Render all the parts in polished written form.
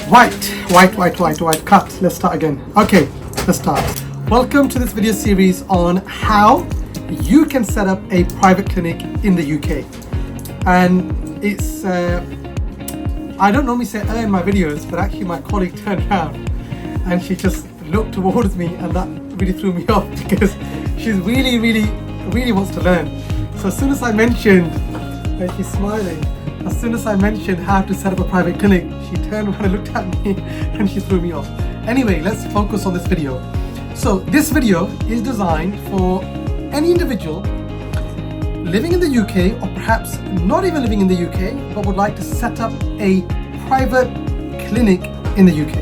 White, cut. Let's start again. Okay, let's start. Welcome to this video series on how you can set up a private clinic in the UK. And it's, I don't normally say in my videos, but actually my colleague turned around and she just looked towards me, and that really threw me off because she's really wants to learn. So as soon as I mentioned, and she's smiling, as soon as I mentioned how to set up a private clinic, she turned around and looked at me and she threw me off. Anyway, let's focus on this video. So this video is designed for any individual living in the UK, or perhaps not even living in the UK, but would like to set up a private clinic in the UK.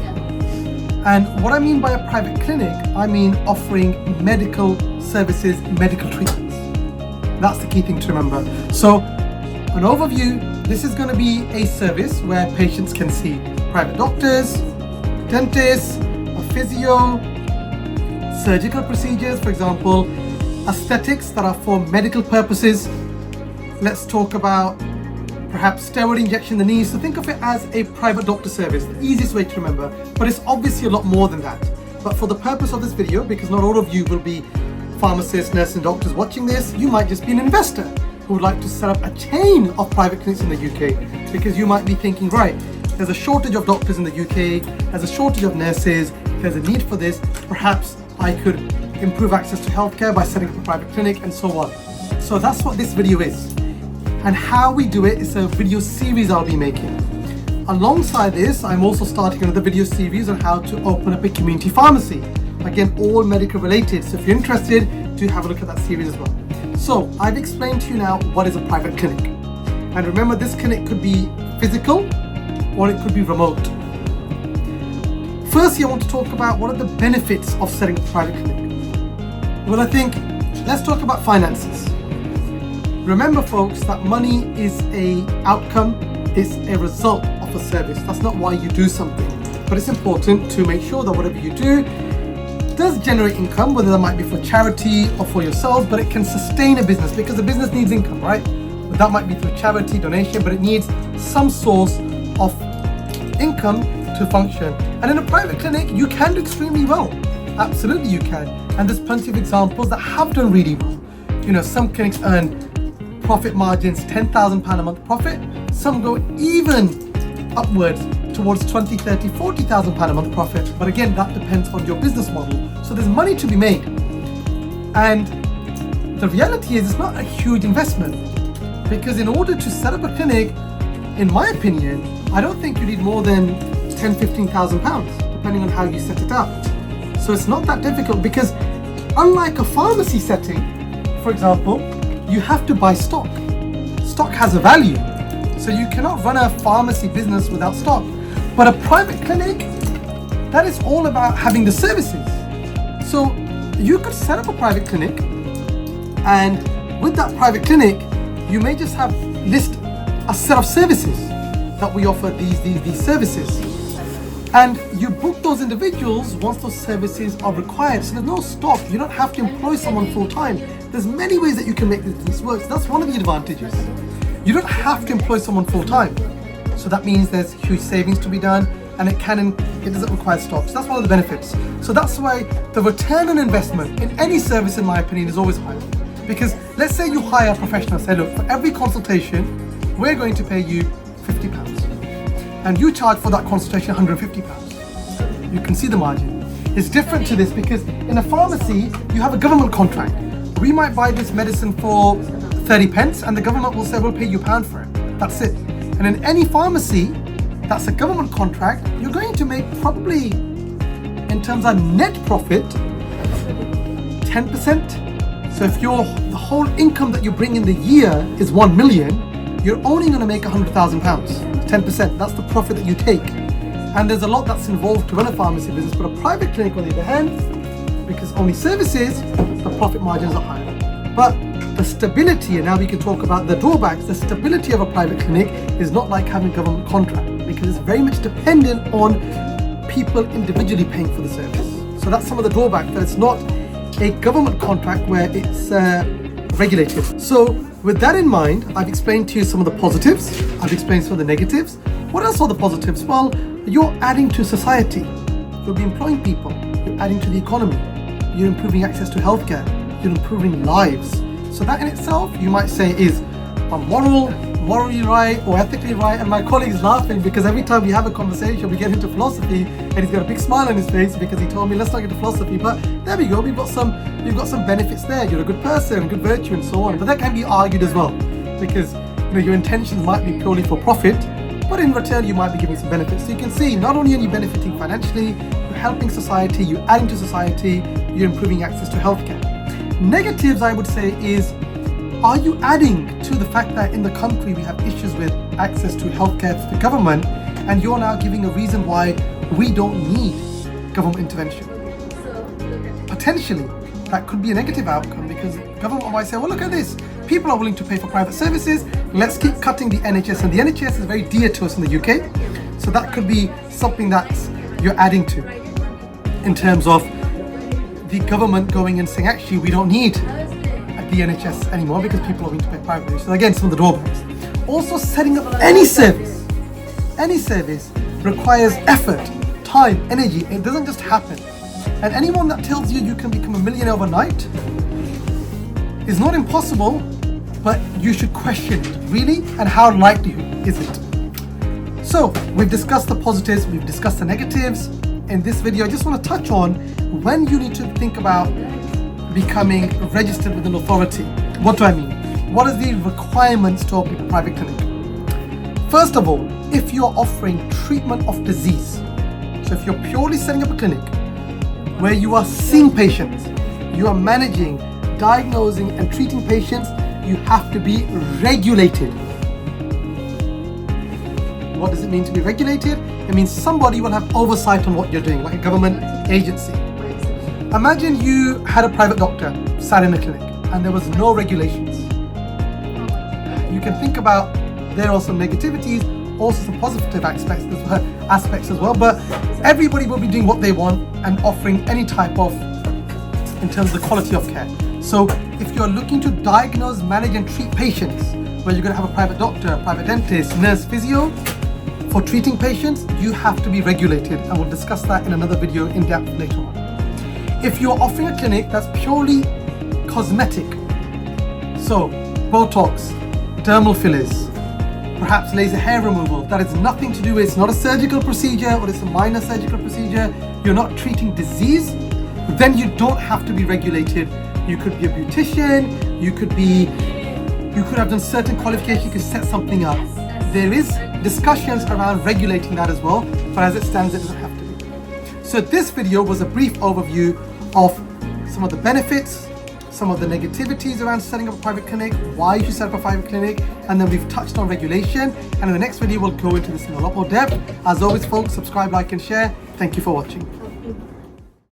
And what I mean by a private clinic, I mean offering medical services, medical treatments. That's the key thing to remember. So an overview, this is going to be a service where patients can see private doctors, dentists, a physio, surgical procedures, for example, aesthetics that are for medical purposes. Let's talk about perhaps steroid injection in the knees. So think of it as a private doctor service, the easiest way to remember, but it's obviously a lot more than that. But for the purpose of this video, because not all of you will be pharmacists, nurses and doctors watching this, you might just be an investor who would like to set up a chain of private clinics in the UK, because you might be thinking, right, there's a shortage of doctors in the UK, there's a shortage of nurses, there's a need for this, perhaps I could improve access to healthcare by setting up a private clinic and so on. So that's what this video is. And how we do it is a video series I'll be making. Alongside this, I'm also starting another video series on how to open up a community pharmacy. Again, all medical related. So if you're interested, do have a look at that series as well. So I've explained to you now what is a private clinic. And remember, this clinic could be physical or it could be remote. Firstly, I want to talk about what are the benefits of setting up a private clinic. Well, I think let's talk about finances. Remember, folks, that money is an outcome, it's a result of a service. That's not why you do something. But it's important to make sure that whatever you do does generate income, whether that might be for charity or for yourselves, but it can sustain a business, because a business needs income, right? But that might be through charity, donation, but it needs some source of income to function. And in a private clinic, you can do extremely well. Absolutely you can. And there's plenty of examples that have done really well. You know, some clinics earn profit margins, £10,000 a month profit. Some go even upwards towards 20, 30, 40,000 pound a month profit. But again, that depends on your business model. So there's money to be made. And the reality is it's not a huge investment, because in order to set up a clinic, in my opinion, I don't think you need more than 10, 15,000 pounds, depending on how you set it up. So it's not that difficult, because unlike a pharmacy setting, for example, you have to buy stock. Stock has a value. So you cannot run a pharmacy business without stock. But a private clinic, that is all about having the services. So you could set up a private clinic, and with that private clinic, you may just have list a set of services that we offer these services. And you book those individuals once those services are required. So there's no stock. You don't have to employ someone full time. There's many ways that you can make this business work. So that's one of the advantages. You don't have to employ someone full time. So that means there's huge savings to be done, and it doesn't require stock. So that's one of the benefits. So that's why the return on investment in any service, in my opinion, is always high. Because let's say you hire a professional, say, look, for every consultation, we're going to pay you £50. And you charge for that consultation £150. You can see the margin. It's different to this, because in a pharmacy, you have a government contract. We might buy this medicine for 30 pence, and the government will say, we'll pay you £1 for it. That's it. And in any pharmacy, that's a government contract, you're going to make probably, in terms of net profit, 10%. So if the whole income that you bring in the year is 1 million, you're only going to make £100,000. 10%, that's the profit that you take. And there's a lot that's involved to run a pharmacy business. But a private clinic, on the other hand, because only services, the profit margins are higher. But the stability, and now we can talk about the drawbacks, the stability of a private clinic is not like having a government contract, because it's very much dependent on people individually paying for the service. So that's some of the drawbacks, that it's not a government contract where it's regulated. So with that in mind, I've explained to you some of the positives, I've explained some of the negatives. What else are the positives? Well, you're adding to society. You'll be employing people. You're adding to the economy. You're improving access to healthcare. You're improving lives. So that in itself, you might say, is a morally right or ethically right. And my colleague's laughing because every time we have a conversation, we get into philosophy, and he's got a big smile on his face because he told me, let's not get into philosophy. But there we go. You've got some benefits there. You're a good person, good virtue, and so on. But that can be argued as well, because your intentions might be purely for profit, but in return you might be giving some benefits. So you can see, not only are you benefiting financially, you're helping society, you're adding to society, you're improving access to healthcare. Negatives, I would say, is, are you adding to the fact that in the country we have issues with access to healthcare to the government, and you're now giving a reason why we don't need government intervention? Potentially, that could be a negative outcome, because government might say, well, look at this. People are willing to pay for private services. Let's keep cutting the NHS. And the NHS is very dear to us in the UK. So that could be something that you're adding to, in terms of the government going and saying, actually, we don't need the NHS anymore because people are willing to pay privately. So again, some of the drawbacks. Also, setting up any service requires effort, time, energy. It doesn't just happen. And anyone that tells you you can become a millionaire overnight is not impossible, but you should question it, really, and how likely is it? So we've discussed the positives, we've discussed the negatives. In this video, I just want to touch on when you need to think about becoming registered with an authority. What do I mean? What are the requirements to open a private clinic? First of all, if you're offering treatment of disease, so if you're purely setting up a clinic where you are seeing patients, you are managing, diagnosing and treating patients, you have to be regulated. What does it mean to be regulated? It means somebody will have oversight on what you're doing, like a government agency. Imagine you had a private doctor sat in a clinic and there was no regulations. You can think about, there are some negativities, also some positive aspects as well, but everybody will be doing what they want and offering any type of, in terms of the quality of care. So if you're looking to diagnose, manage and treat patients, where you're going to have a private doctor, a private dentist, nurse, physio, for treating patients, you have to be regulated, and we'll discuss that in another video in depth later on. If you're offering a clinic that's purely cosmetic, so Botox, dermal fillers, perhaps laser hair removal, that is nothing to do with, it's not a surgical procedure or it's a minor surgical procedure, you're not treating disease, then you don't have to be regulated. You could be a beautician, you could have done certain qualifications, you could set something up. There is discussions around regulating that as well, but as it stands, it doesn't have to be. So this video was a brief overview of some of the benefits, some of the negativities around setting up a private clinic, why you should set up a private clinic, and then we've touched on regulation. And in the next video, we'll go into this in a lot more depth. As always, folks, subscribe, like, and share. Thank you for watching.